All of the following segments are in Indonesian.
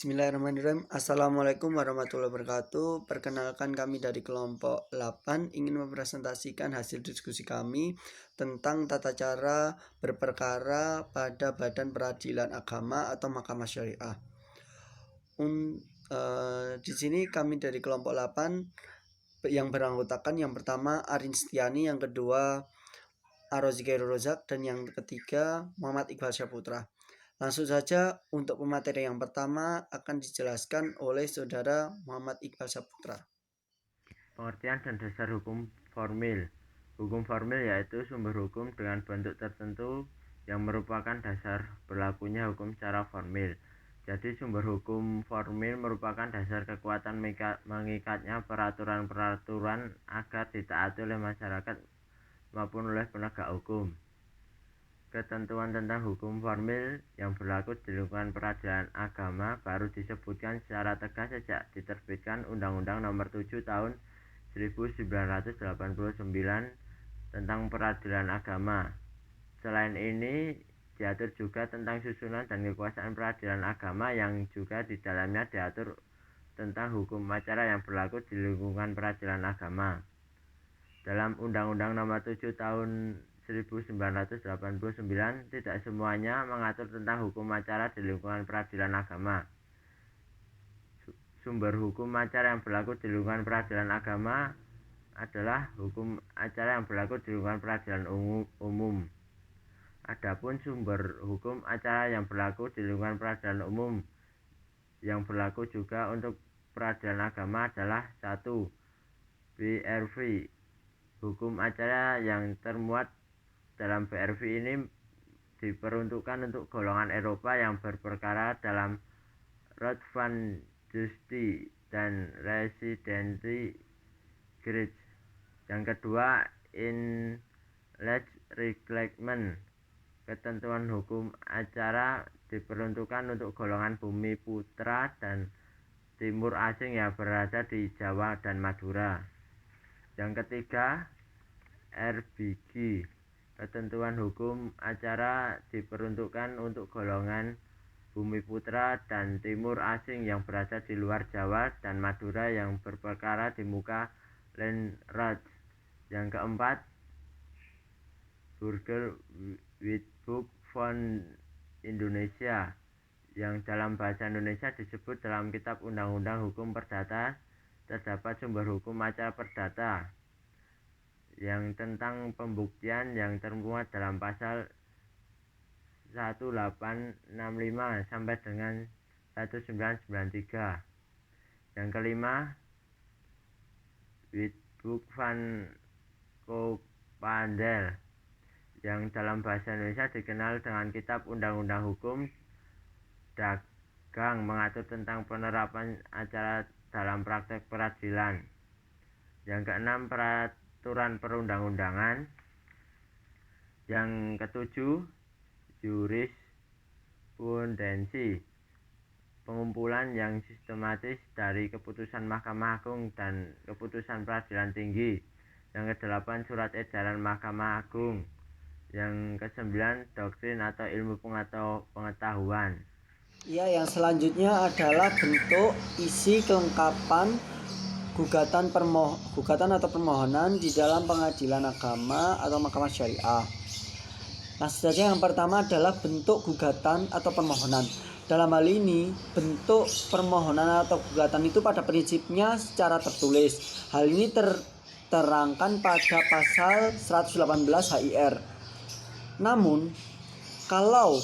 Bismillahirrahmanirrahim. Assalamualaikum warahmatullahi wabarakatuh. Perkenalkan, kami dari kelompok 8 ingin mempresentasikan hasil diskusi kami tentang tata cara berperkara pada Badan Peradilan Agama atau Mahkamah Syariah. Di sini kami dari kelompok 8 yang beranggotakan yang pertama Arin Setiani, yang kedua Arozi Khairul Rozak, dan yang ketiga Muhammad Iqbal Syahputra. Langsung saja untuk pemateri yang pertama akan dijelaskan oleh Saudara Muhammad Iqbal Syahputra. Pengertian dan dasar hukum formil. Hukum formil yaitu sumber hukum dengan bentuk tertentu yang merupakan dasar berlakunya hukum secara formil. Jadi sumber hukum formil merupakan dasar kekuatan mengikatnya peraturan-peraturan agar ditaati oleh masyarakat maupun oleh penegak hukum. Ketentuan tentang hukum formil yang berlaku di lingkungan peradilan agama baru disebutkan secara tegas sejak diterbitkan Undang-Undang Nomor 7 Tahun 1989 tentang peradilan agama. Selain ini, diatur juga tentang susunan dan kekuasaan peradilan agama yang juga di dalamnya diatur tentang hukum acara yang berlaku di lingkungan peradilan agama. Dalam Undang-Undang Nomor 7 Tahun 1989 tidak semuanya mengatur tentang hukum acara di lingkungan peradilan agama. Sumber hukum acara yang berlaku di lingkungan peradilan agama adalah hukum acara yang berlaku di lingkungan peradilan umum. Adapun sumber hukum acara yang berlaku di lingkungan peradilan umum yang berlaku juga untuk peradilan agama adalah 1. BRV. Hukum acara yang termuat dalam BRV ini diperuntukkan untuk golongan Eropa yang berperkara dalam Rot van Justi dan Residency Grid. Yang kedua, Inlet Reglement. Ketentuan hukum acara diperuntukkan untuk golongan Bumi Putra dan Timur asing yang berada di Jawa dan Madura. Yang ketiga, RBG. Ketentuan hukum acara diperuntukkan untuk golongan Bumi Putra dan Timur asing yang berada di luar Jawa dan Madura yang berperkara di muka Landrat. Yang keempat, Burger Witbook Fund Indonesia, yang dalam bahasa Indonesia disebut dalam Kitab Undang-Undang Hukum Perdata terdapat sumber hukum acara perdata yang tentang pembuktian yang termuat dalam pasal 1865 sampai dengan 1993. Yang kelima, Witbook van Koopmandel, yang dalam bahasa Indonesia dikenal dengan Kitab Undang-Undang Hukum Dagang mengatur tentang penerapan acara dalam praktek peradilan. Yang keenam, peraturan perundang-undangan. Yang ketujuh, jurisprudensi, pengumpulan yang sistematis dari keputusan Mahkamah Agung dan keputusan Peradilan Tinggi. Yang kedelapan, surat edaran Mahkamah Agung. Yang kesembilan, doktrin atau ilmu pengetahuan. Ya, yang selanjutnya adalah bentuk, isi, kelengkapan gugatan atau permohonan di dalam pengadilan agama atau Mahkamah Syariah. Langsung saja, yang pertama adalah bentuk gugatan atau permohonan. Dalam hal ini, bentuk permohonan atau gugatan itu pada prinsipnya secara tertulis. Hal ini terangkan pada pasal 118 HIR. Namun, kalau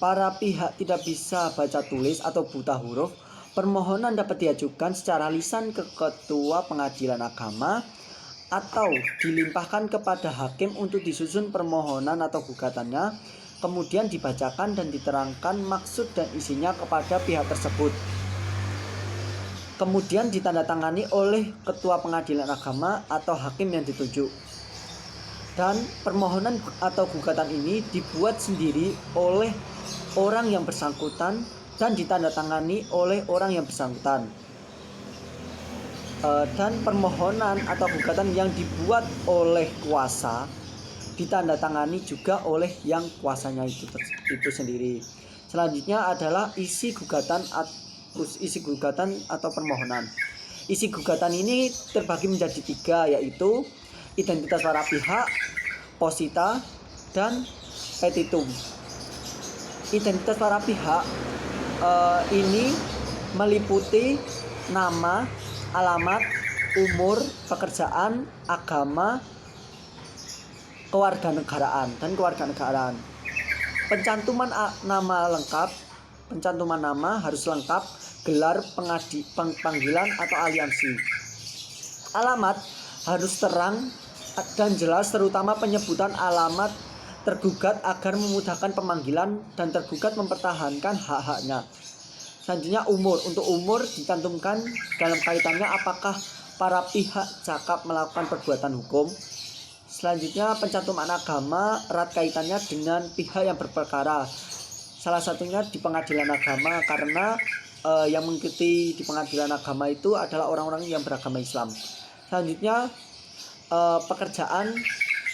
para pihak tidak bisa baca tulis atau buta huruf, permohonan dapat diajukan secara lisan ke Ketua Pengadilan Agama atau dilimpahkan kepada hakim untuk disusun permohonan atau gugatannya, kemudian dibacakan dan diterangkan maksud dan isinya kepada pihak tersebut. Kemudian ditandatangani oleh Ketua Pengadilan Agama atau hakim yang ditunjuk. Dan permohonan atau gugatan ini dibuat sendiri oleh orang yang bersangkutan dan ditandatangani oleh orang yang bersangkutan. Dan permohonan atau gugatan yang dibuat oleh kuasa ditandatangani juga oleh yang kuasanya itu sendiri. Selanjutnya adalah isi gugatan isi gugatan atau permohonan. Isi gugatan ini terbagi menjadi 3, yaitu identitas para pihak, posita, dan petitum. Identitas para pihak ini meliputi nama, alamat, umur, pekerjaan, agama, kewarganegaraan dan kewarganegaraan. Pencantuman nama harus lengkap, gelar panggilan atau aliansi. Alamat harus terang dan jelas, terutama penyebutan alamat tergugat agar memudahkan pemanggilan dan tergugat mempertahankan hak-haknya. Selanjutnya umur. Untuk umur dicantumkan dalam kaitannya apakah para pihak cakap melakukan perbuatan hukum. Selanjutnya pencantuman agama erat kaitannya dengan pihak yang berperkara. Salah satunya di pengadilan agama, karena yang mengikuti di pengadilan agama itu adalah orang-orang yang beragama Islam. Selanjutnya pekerjaan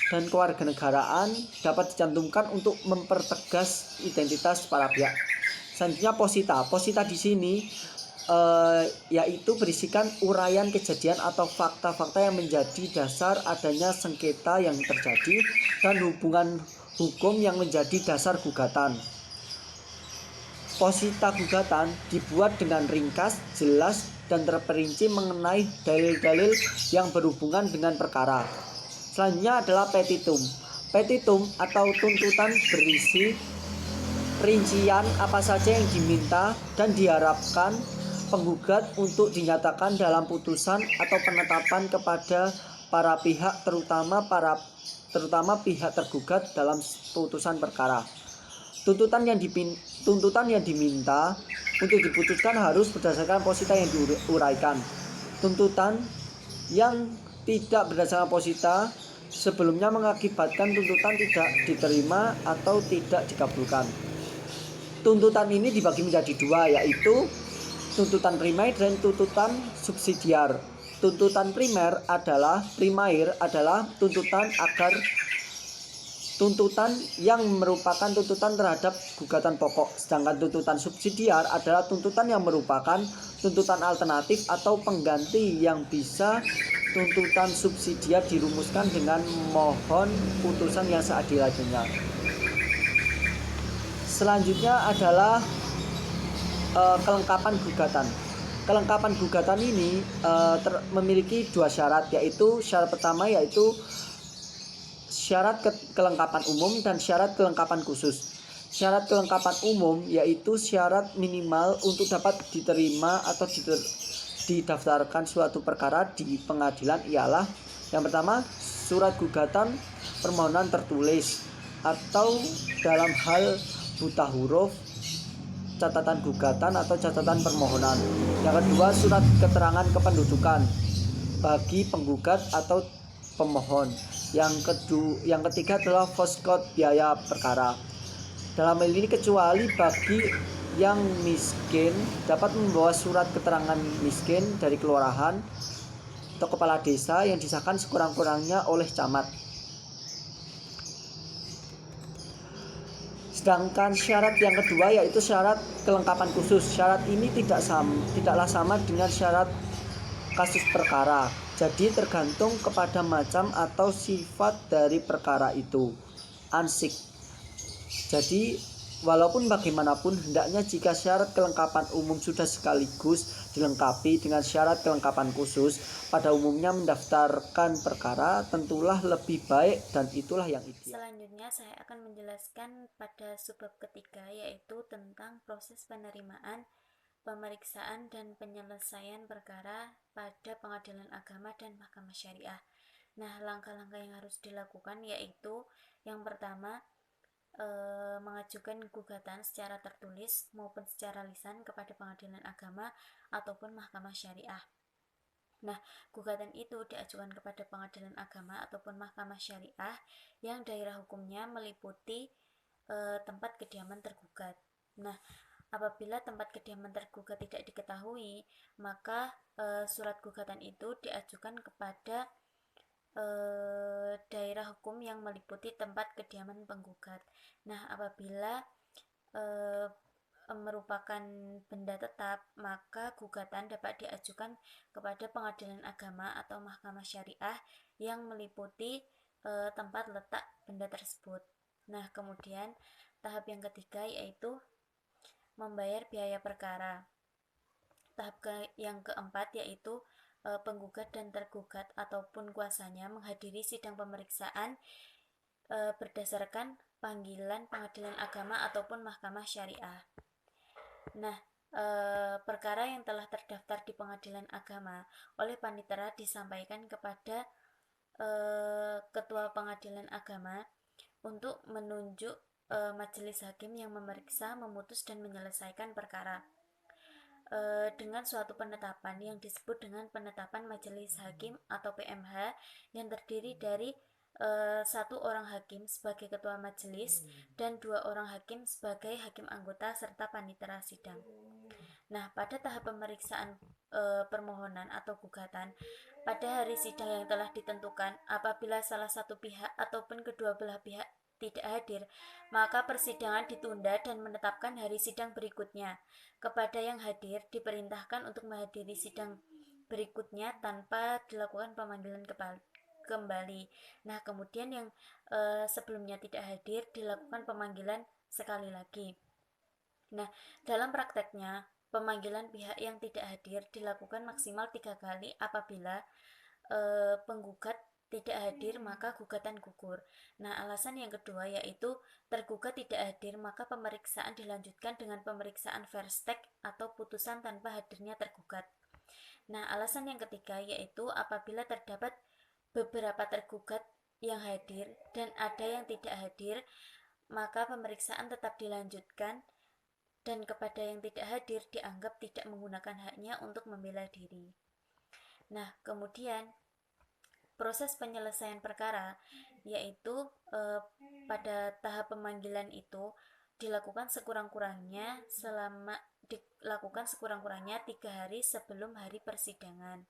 dan kewarganegaraan dapat dicantumkan untuk mempertegas identitas para pihak. Selanjutnya posita. Posita di sini yaitu berisikan uraian kejadian atau fakta-fakta yang menjadi dasar adanya sengketa yang terjadi dan hubungan hukum yang menjadi dasar gugatan. Posita gugatan dibuat dengan ringkas, jelas, dan terperinci mengenai dalil-dalil yang berhubungan dengan perkara. Selanjutnya adalah petitum. Petitum atau tuntutan berisi rincian apa saja yang diminta dan diharapkan penggugat untuk dinyatakan dalam putusan atau penetapan kepada para pihak, terutama pihak tergugat dalam putusan perkara. Tuntutan yang diminta untuk diputuskan harus berdasarkan posita yang diuraikan. Tuntutan yang tidak berdasarkan posita sebelumnya mengakibatkan tuntutan tidak diterima atau tidak dikabulkan. Tuntutan ini dibagi menjadi 2, yaitu tuntutan primer dan tuntutan subsidiar. Tuntutan primer adalah tuntutan yang merupakan tuntutan terhadap gugatan pokok, sedangkan tuntutan subsidiar adalah tuntutan yang merupakan tuntutan alternatif atau pengganti yang bisa tuntutan subsidiar dirumuskan dengan mohon putusan yang seadil-adilnya. Selanjutnya adalah kelengkapan gugatan. Kelengkapan gugatan ini memiliki 2 syarat, yaitu syarat pertama yaitu syarat kelengkapan umum dan syarat kelengkapan khusus. Syarat kelengkapan umum yaitu syarat minimal untuk dapat diterima atau didaftarkan suatu perkara di pengadilan ialah yang pertama, surat gugatan permohonan tertulis atau dalam hal buta huruf catatan gugatan atau catatan permohonan. Yang kedua, surat keterangan kependudukan bagi penggugat atau pemohon. Yang ketiga adalah foskot biaya perkara. Dalam hal ini kecuali bagi yang miskin dapat membawa surat keterangan miskin dari kelurahan atau kepala desa yang disahkan sekurang-kurangnya oleh camat. Sedangkan syarat yang kedua yaitu syarat kelengkapan khusus. Syarat ini tidaklah sama dengan syarat kasus perkara. Jadi tergantung kepada macam atau sifat dari perkara itu. Ansik. Jadi walaupun bagaimanapun hendaknya jika syarat kelengkapan umum sudah sekaligus dilengkapi dengan syarat kelengkapan khusus, pada umumnya mendaftarkan perkara tentulah lebih baik dan itulah yang ideal. Selanjutnya saya akan menjelaskan pada subbab ketiga, yaitu tentang proses penerimaan, pemeriksaan, dan penyelesaian perkara pada pengadilan agama dan mahkamah syariah. Nah, langkah-langkah yang harus dilakukan yaitu yang pertama, mengajukan gugatan secara tertulis maupun secara lisan kepada pengadilan agama ataupun mahkamah syariah. Nah, gugatan itu diajukan kepada pengadilan agama ataupun mahkamah syariah yang daerah hukumnya meliputi tempat kediaman tergugat. Nah, apabila tempat kediaman tergugat tidak diketahui, maka surat gugatan itu diajukan kepada daerah hukum yang meliputi tempat kediaman penggugat. Nah, apabila merupakan benda tetap, maka gugatan dapat diajukan kepada pengadilan agama atau mahkamah syariah yang meliputi tempat letak benda tersebut. Nah, kemudian tahap yang ketiga yaitu membayar biaya perkara. Tahap yang keempat yaitu penggugat dan tergugat ataupun kuasanya menghadiri sidang pemeriksaan berdasarkan panggilan pengadilan agama ataupun mahkamah syariah. Nah, perkara yang telah terdaftar di pengadilan agama oleh panitera disampaikan kepada ketua pengadilan agama untuk menunjuk majelis hakim yang memeriksa, memutus dan menyelesaikan perkara dengan suatu penetapan yang disebut dengan penetapan majelis hakim atau PMH yang terdiri dari satu orang hakim sebagai ketua majelis dan 2 orang hakim sebagai hakim anggota serta panitera sidang. Nah, pada tahap pemeriksaan permohonan atau gugatan pada hari sidang yang telah ditentukan, apabila salah satu pihak ataupun kedua belah pihak tidak hadir, maka persidangan ditunda dan menetapkan hari sidang berikutnya. Kepada yang hadir diperintahkan untuk menghadiri sidang berikutnya tanpa dilakukan pemanggilan kembali. Nah, kemudian yang sebelumnya tidak hadir dilakukan pemanggilan sekali lagi. Nah, dalam prakteknya pemanggilan pihak yang tidak hadir dilakukan maksimal 3 kali. Apabila penggugat tidak hadir maka gugatan gugur. Nah, alasan yang kedua yaitu tergugat tidak hadir maka pemeriksaan dilanjutkan dengan pemeriksaan verstek atau putusan tanpa hadirnya tergugat. Nah, alasan yang ketiga yaitu apabila terdapat beberapa tergugat yang hadir dan ada yang tidak hadir, maka pemeriksaan tetap dilanjutkan dan kepada yang tidak hadir dianggap tidak menggunakan haknya untuk membela diri. Nah, kemudian proses penyelesaian perkara yaitu pada tahap pemanggilan itu dilakukan sekurang-kurangnya 3 hari sebelum hari persidangan.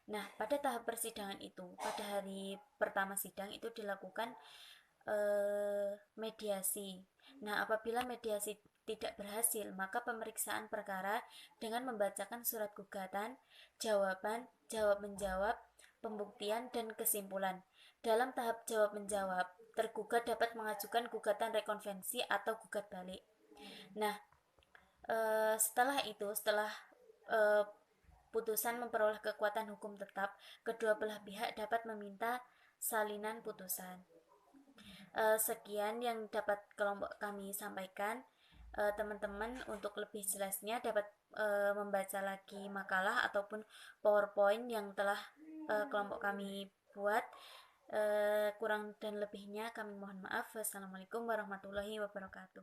Nah, pada tahap persidangan itu, pada hari pertama sidang itu dilakukan mediasi. Nah, apabila mediasi tidak berhasil, maka pemeriksaan perkara dengan membacakan surat gugatan, jawaban, jawab-menjawab, pembuktian, dan kesimpulan. Dalam tahap jawab-menjawab, tergugat dapat mengajukan gugatan rekonvensi atau gugat balik. Nah, setelah putusan memperoleh kekuatan hukum tetap, kedua belah pihak dapat meminta salinan putusan. Sekian yang dapat kelompok kami sampaikan. Teman-teman untuk lebih jelasnya dapat membaca lagi makalah ataupun PowerPoint yang telah kelompok kami buat. Kurang dan lebihnya kami mohon maaf. Wassalamualaikum warahmatullahi wabarakatuh.